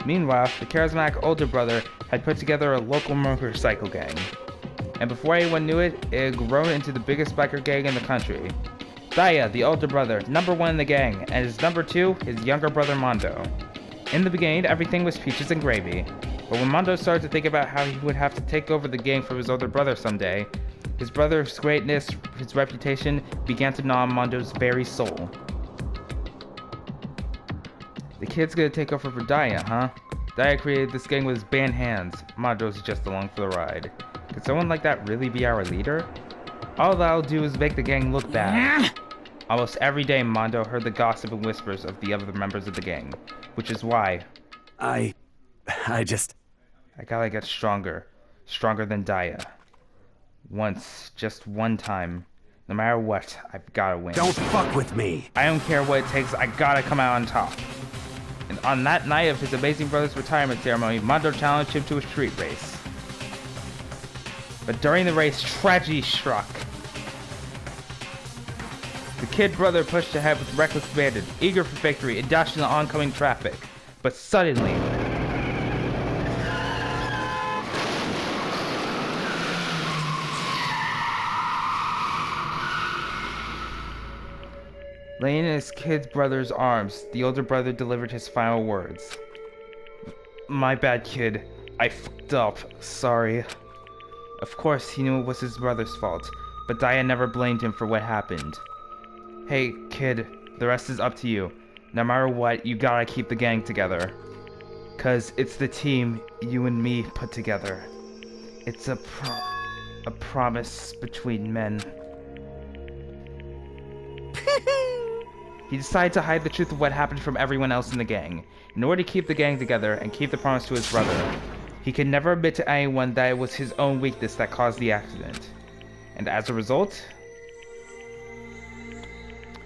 Meanwhile, the charismatic older brother had put together a local motorcycle gang. And before anyone knew it, it had grown into the biggest biker gang in the country. Daya, the older brother, #1 in the gang, and his #2, his younger brother Mondo. In the beginning, everything was peaches and gravy. But when Mondo started to think about how he would have to take over the gang from his older brother someday, his brother's greatness, his reputation, began to gnaw Mondo's very soul. The kid's gonna take over for Daya, huh? Daya created this gang with his band hands. Mondo's just along for the ride. Could someone like that really be our leader? All that'll do is make the gang look bad. Almost every day, Mondo heard the gossip and whispers of the other members of the gang, which is why... I gotta get stronger. Stronger than Daya. Once, just one time. No matter what, I've gotta win. Don't fuck with me! I don't care what it takes, I gotta come out on top. And on that night of his amazing brother's retirement ceremony, Mondo challenged him to a street race. But during the race, tragedy struck. The kid brother pushed ahead with reckless abandon, eager for victory and dashed into oncoming traffic. But suddenly... laying in his kid brother's arms, the older brother delivered his final words. "My bad, kid. I fucked up. Sorry." Of course, he knew it was his brother's fault, but Daya never blamed him for what happened. Hey, kid, the rest is up to you. No matter what, you gotta keep the gang together. 'Cause it's the team you and me put together. It's a promise between men. He decided to hide the truth of what happened from everyone else in the gang, in order to keep the gang together and keep the promise to his brother. He could never admit to anyone that it was his own weakness that caused the accident. And as a result,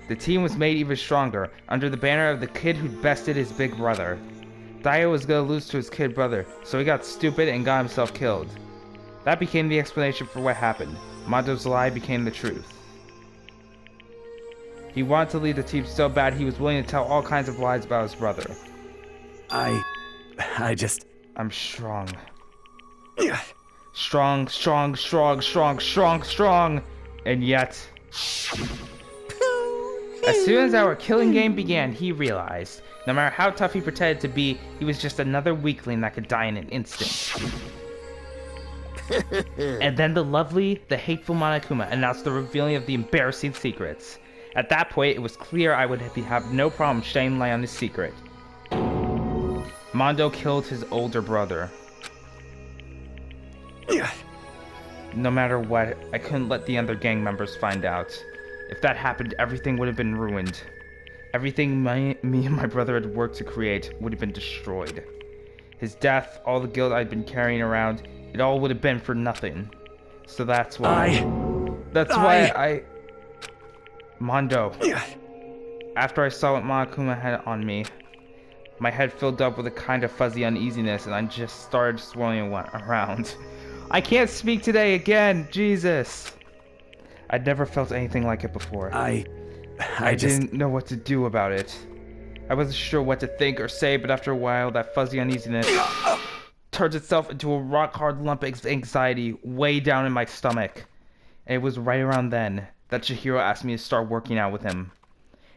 the team was made even stronger, under the banner of the kid who bested his big brother. Daya was gonna lose to his kid brother, so he got stupid and got himself killed. That became the explanation for what happened. Mondo's lie became the truth. He wanted to lead the team so bad he was willing to tell all kinds of lies about his brother. I'm strong. Strong, strong, strong, strong, strong, strong. And yet... As soon as our killing game began, he realized, no matter how tough he pretended to be, he was just another weakling that could die in an instant. And then the hateful Monokuma announced the revealing of the embarrassing secrets. At that point, it was clear I would have no problem shedding light on his secret. Mondo killed his older brother. No matter what, I couldn't let the other gang members find out. If that happened, everything would have been ruined. Everything me and my brother had worked to create would have been destroyed. His death, all the guilt I'd been carrying around, it all would have been for nothing. So that's why... Mondo. After I saw what Monokuma had on me, my head filled up with a kind of fuzzy uneasiness and I just started swirling around. I can't speak today again, Jesus! I'd never felt anything like it before. I didn't know what to do about it. I wasn't sure what to think or say, but after a while, that fuzzy uneasiness turns itself into a rock-hard lump of anxiety way down in my stomach. And it was right around then that Chihiro asked me to start working out with him.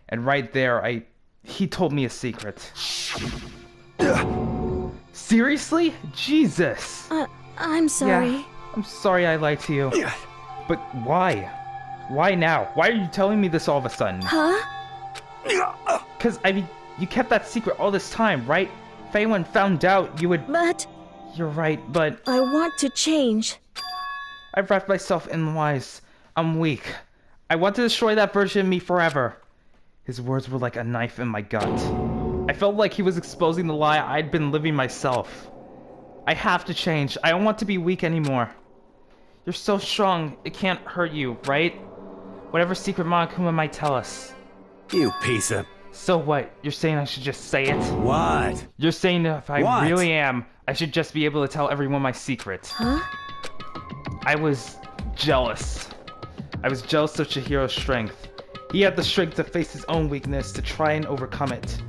And right there, he told me a secret. Seriously? Jesus! I'm sorry. Yeah, I'm sorry I lied to you. But why? Why now? Why are you telling me this all of a sudden? Huh? 'Cause, you kept that secret all this time, right? If anyone found out, you would... But... You're right, but... I want to change. I've wrapped myself in lies. I'm weak. I want to destroy that version of me forever. His words were like a knife in my gut. I felt like he was exposing the lie I'd been living myself. I have to change. I don't want to be weak anymore. You're so strong, it can't hurt you, right? Whatever secret Monokuma might tell us. You piece of... So what? You're saying I should just say it? What? You're saying that if I really am, I should just be able to tell everyone my secret. Huh? I was jealous. I was jealous of Chihiro's strength. He had the strength to face his own weakness, to try and overcome it.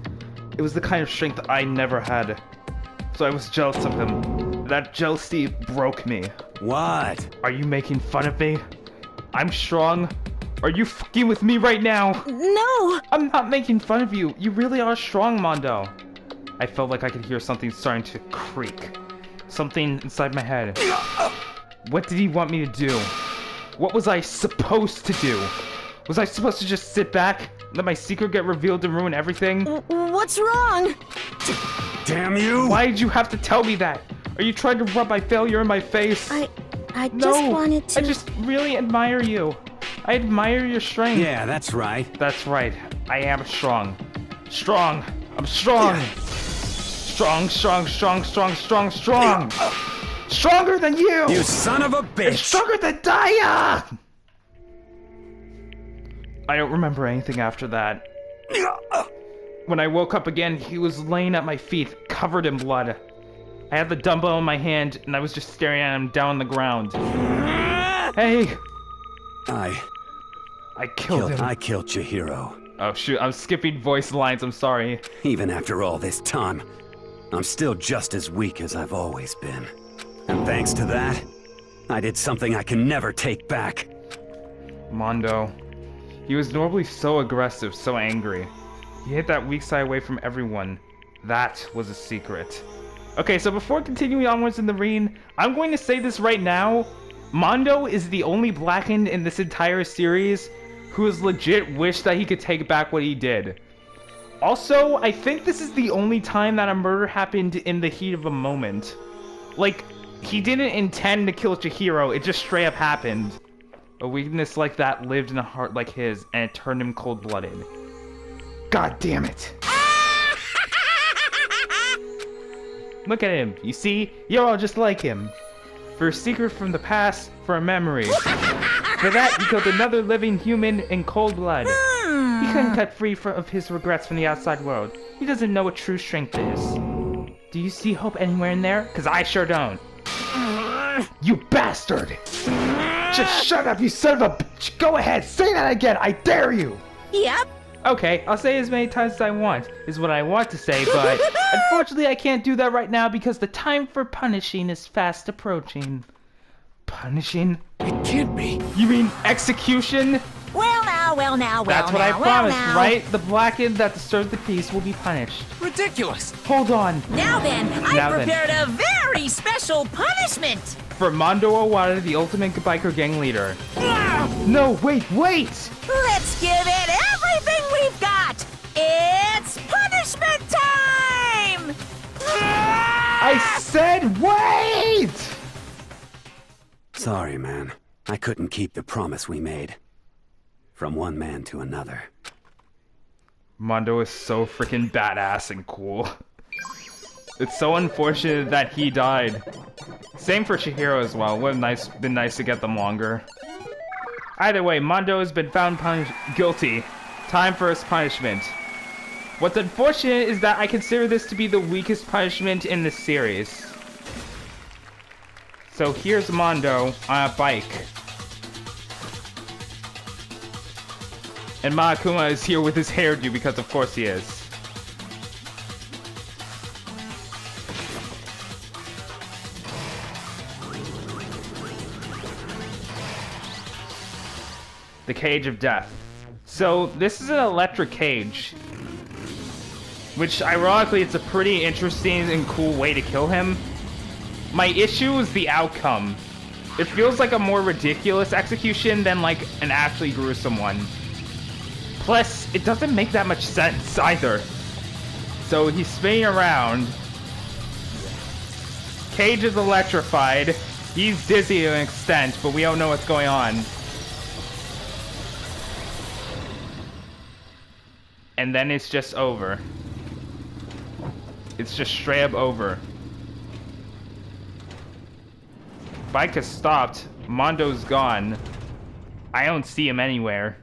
It was the kind of strength I never had. So I was jealous of him. That jealousy broke me. What? Are you making fun of me? I'm strong. Are you fucking with me right now? No! I'm not making fun of you. You really are strong, Mondo. I felt like I could hear something starting to creak. Something inside my head. What did he want me to do? What was I supposed to do? Was I supposed to just sit back, let my secret get revealed and ruin everything? What's wrong? Damn you! Why did you have to tell me that? Are you trying to rub my failure in my face? I just wanted to... I just really admire you. I admire your strength. Yeah, that's right. That's right. I am strong. Strong. I'm strong. Yeah. Strong, strong, strong, strong, strong, strong. Stronger than you! You son of a bitch! And stronger than Daya! I don't remember anything after that. When I woke up again, he was laying at my feet, covered in blood. I had the dumbbell in my hand, and I was just staring at him down on the ground. Hey! I killed him. I killed Chihiro. Oh shoot, I'm skipping voice lines, I'm sorry. Even after all this time, I'm still just as weak as I've always been. And thanks to that, I did something I can never take back. Mondo. He was normally so aggressive, so angry. He hid that weak side away from everyone. That was a secret. Okay, so before continuing onwards in the ring, I'm going to say this right now. Mondo is the only blackened in this entire series who has legit wished that he could take back what he did. Also, I think this is the only time that a murder happened in the heat of a moment. Like, he didn't intend to kill Chihiro, it just straight up happened. A weakness like that lived in a heart like his, and it turned him cold-blooded. God damn it. Look at him, you see? You're all just like him. For a secret from the past, for a memory. For that, he killed another living human in cold blood. He couldn't cut free of his regrets from the outside world. He doesn't know what true strength is. Do you see hope anywhere in there? Cause I sure don't. You bastard! Just shut up, you son of a bitch! Go ahead, say that again, I dare you! Yep. Okay, I'll say as many times as I want, is what I want to say, but unfortunately I can't do that right now because the time for punishing is fast approaching. Punishing? It can't be. You mean execution? Well now, That's what I promised, right? The blackened that disturbed the peace will be punished. Ridiculous. Hold on. Now then, I prepared a very special punishment. For Mondo Owada, the ultimate biker gang leader. No, wait! Let's give it everything we've got. It's punishment time! I said wait! Sorry, man. I couldn't keep the promise we made. From one man to another. Mondo is so freaking badass and cool. It's so unfortunate that he died. Same for Chihiro as well. Would have been nice to get them longer. Either way, Mondo has been found guilty. Time for his punishment. What's unfortunate is that I consider this to be the weakest punishment in this series. So here's Mondo on a bike. And Monokuma is here with his hairdo because of course he is. The Cage of Death. So this is an electric cage. Which ironically it's a pretty interesting and cool way to kill him. My issue is the outcome. It feels like a more ridiculous execution than like an actually gruesome one. Plus, it doesn't make that much sense either. So he's spinning around. Cage is electrified. He's dizzy to an extent, but we don't know what's going on. And then it's just over. It's just straight up over. Bike has stopped. Mondo's gone. I don't see him anywhere.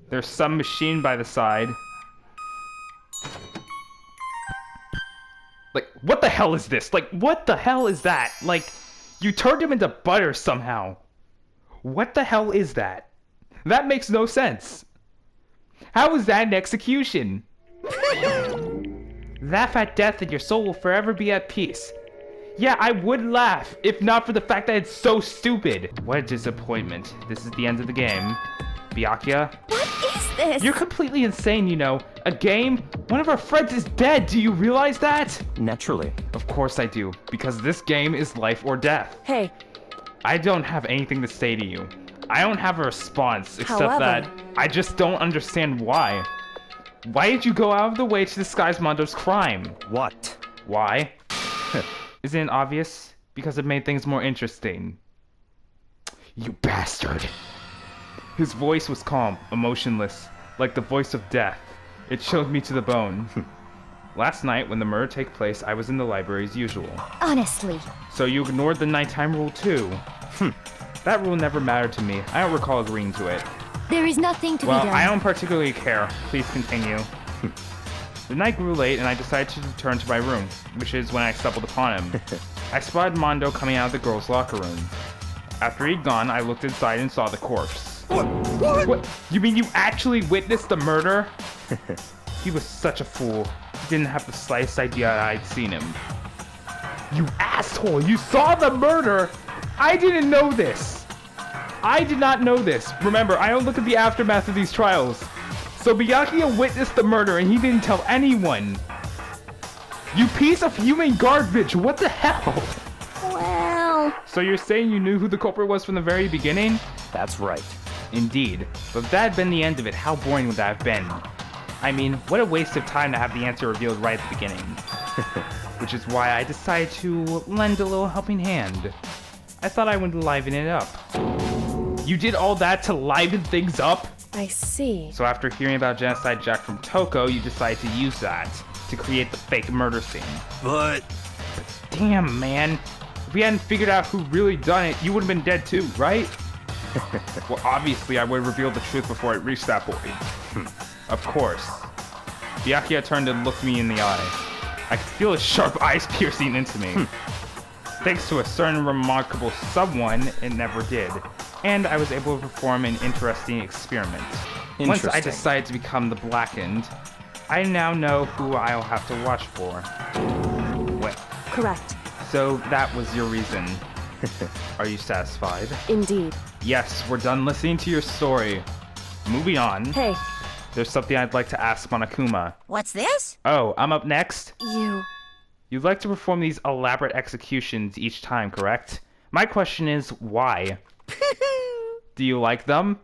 There's some machine by the side. Like, what the hell is this? Like, what the hell is that? Like, you turned him into butter somehow. What the hell is that? That makes no sense. How is that an execution? Laugh at death and your soul will forever be at peace. Yeah, I would laugh, if not for the fact that it's so stupid. What a disappointment. This is the end of the game. Byakuya? What is this? You're completely insane, you know. A game? One of our friends is dead, do you realize that? Naturally. Of course I do, because this game is life or death. Hey. I don't have anything to say to you. I don't have a response, except that I just don't understand why. Why did you go out of the way to disguise Mondo's crime? What? Why? Isn't it obvious? Because it made things more interesting. You bastard! His voice was calm, emotionless, like the voice of death. It chilled me to the bone. Last night, when the murder took place, I was in the library as usual. Honestly. So you ignored the nighttime rule too? That rule never mattered to me. I don't recall agreeing to it. There is nothing to be Well, done. I don't particularly care. Please continue. The night grew late and I decided to return to my room, which is when I stumbled upon him. I spotted Mondo coming out of the girls' locker room. After he'd gone, I looked inside and saw the corpse. What? You mean you actually witnessed the murder? He was such a fool. He didn't have the slightest idea that I'd seen him. You asshole! You saw the murder! I didn't know this! I did not know this. Remember, I don't look at the aftermath of these trials. So Byakuya witnessed the murder and he didn't tell anyone. You piece of human garbage! What the hell? Well, So you're saying you knew who the culprit was from the very beginning? That's right. Indeed. But if that had been the end of it, how boring would that have been? I mean, what a waste of time to have the answer revealed right at the beginning. Which is why I decided to lend a little helping hand. I thought I would liven it up. You did all that to liven things up? I see. So after hearing about Genocide Jack from Toko, you decided to use that to create the fake murder scene. But damn, man. If we hadn't figured out who really done it, you would have been dead too, right? Well, obviously I would have revealed the truth before it reached that point. Of course. Byakuya turned and looked me in the eye. I could feel his sharp eyes piercing into me. Thanks to a certain remarkable someone, it never did. And I was able to perform an interesting experiment. Once I decided to become the Blackened, I now know who I'll have to watch for. What? Correct. So that was your reason. Are you satisfied? Indeed. Yes, we're done listening to your story. Moving on. Hey. There's something I'd like to ask Monokuma. What's this? Oh, I'm up next? You'd like to perform these elaborate executions each time, correct? My question is, why? Do you like them?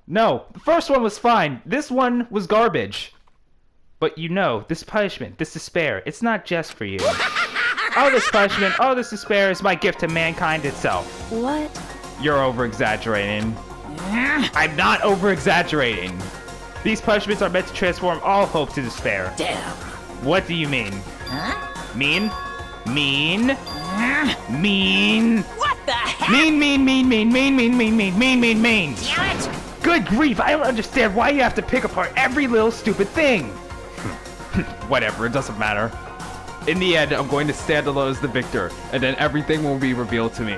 No, the first one was fine. This one was garbage. But you know, this punishment, this despair, it's not just for you. All this punishment, all this despair is my gift to mankind itself. What? You're over-exaggerating. I'm not over-exaggerating. These punishments are meant to transform all hope to despair. Damn. What do you mean? Huh? Mean? Mean? Mean? What the heck? Mean. Damn it! Good grief, I don't understand why you have to pick apart every little stupid thing. Whatever, it doesn't matter. In the end, I'm going to stand alone as the victor, and then everything will be revealed to me.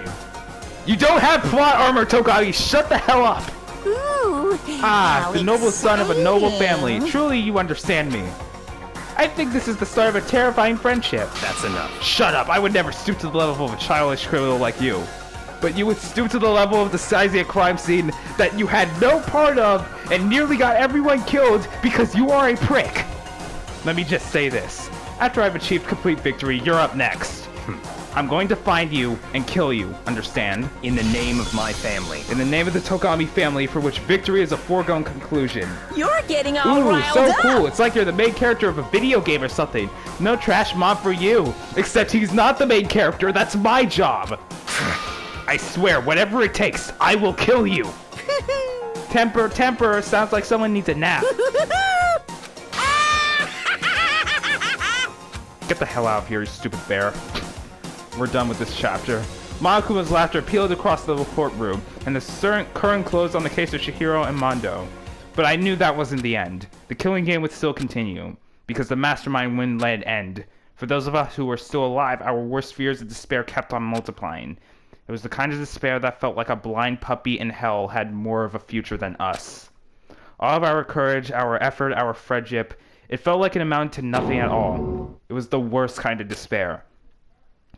You don't have plot armor, Tokagi! Shut the hell up! Ooh, the noble son of a noble family. Truly, you understand me. I think this is the start of a terrifying friendship. That's enough. Shut up, I would never stoop to the level of a childish criminal like you. But you would stoop to the level of disguising a crime scene that you had no part of and nearly got everyone killed because you are a prick. Let me just say this. After I've achieved complete victory, you're up next. I'm going to find you and kill you, understand? In the name of my family. In the name of the Tokami family, for which victory is a foregone conclusion. You're getting all riled so up. Cool. It's like you're the main character of a video game or something. No trash mob for you. Except he's not the main character, that's my job. I swear, whatever it takes, I will kill you. Temper, sounds like someone needs a nap. Get the hell out of here, you stupid bear. We're done with this chapter. Monokuma's laughter peeled across the courtroom, and the current closed on the case of Chihiro and Mondo. But I knew that wasn't the end. The killing game would still continue, because the mastermind wouldn't let it end. For those of us who were still alive, our worst fears of despair kept on multiplying. It was the kind of despair that felt like a blind puppy in hell had more of a future than us. All of our courage, our effort, our friendship, it felt like it amounted to nothing at all. It was the worst kind of despair.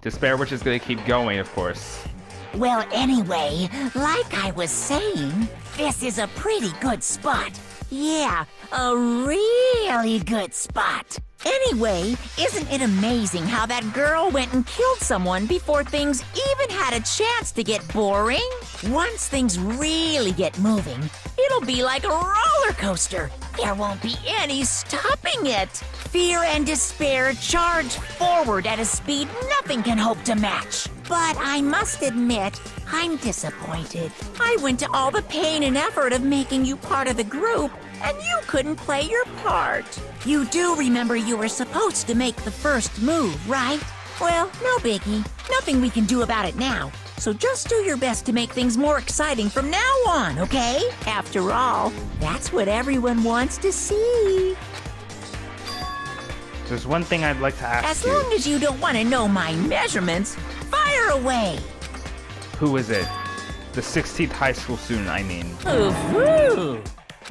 Despair which is going to keep going, of course. Well, anyway, like I was saying, this is a pretty good spot. Yeah, a really good spot. Anyway, isn't it amazing how that girl went and killed someone before things even had a chance to get boring? Once things really get moving, it'll be like a roller coaster. There won't be any stopping it. Fear and despair charge forward at a speed nothing can hope to match. But I must admit, I'm disappointed. I went to all the pain and effort of making you part of the group, and you couldn't play your part. You do remember you were supposed to make the first move, right? Well, no biggie. Nothing we can do about it now. So just do your best to make things more exciting from now on, okay? After all, that's what everyone wants to see. There's one thing I'd like to ask you. As long as you don't want to know my measurements, fire away. Who is it? The 16th high school student, I mean. Ooh.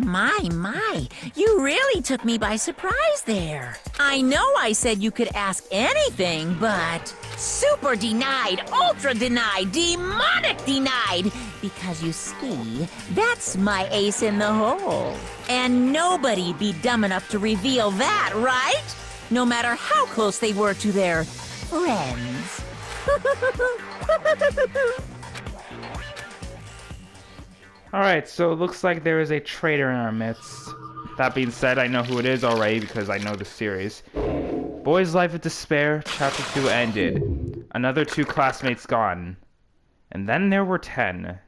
My, you really took me by surprise there. I know I said you could ask anything, but super denied, ultra denied, demonic denied. Because you see, that's my ace in the hole. And nobody'd be dumb enough to reveal that, right? No matter how close they were to their friends. Alright, so it looks like there is a traitor in our midst. That being said, I know who it is already because I know the series. Boy's Life of Despair, Chapter 2 ended. Another 2 classmates gone. And then there were 10.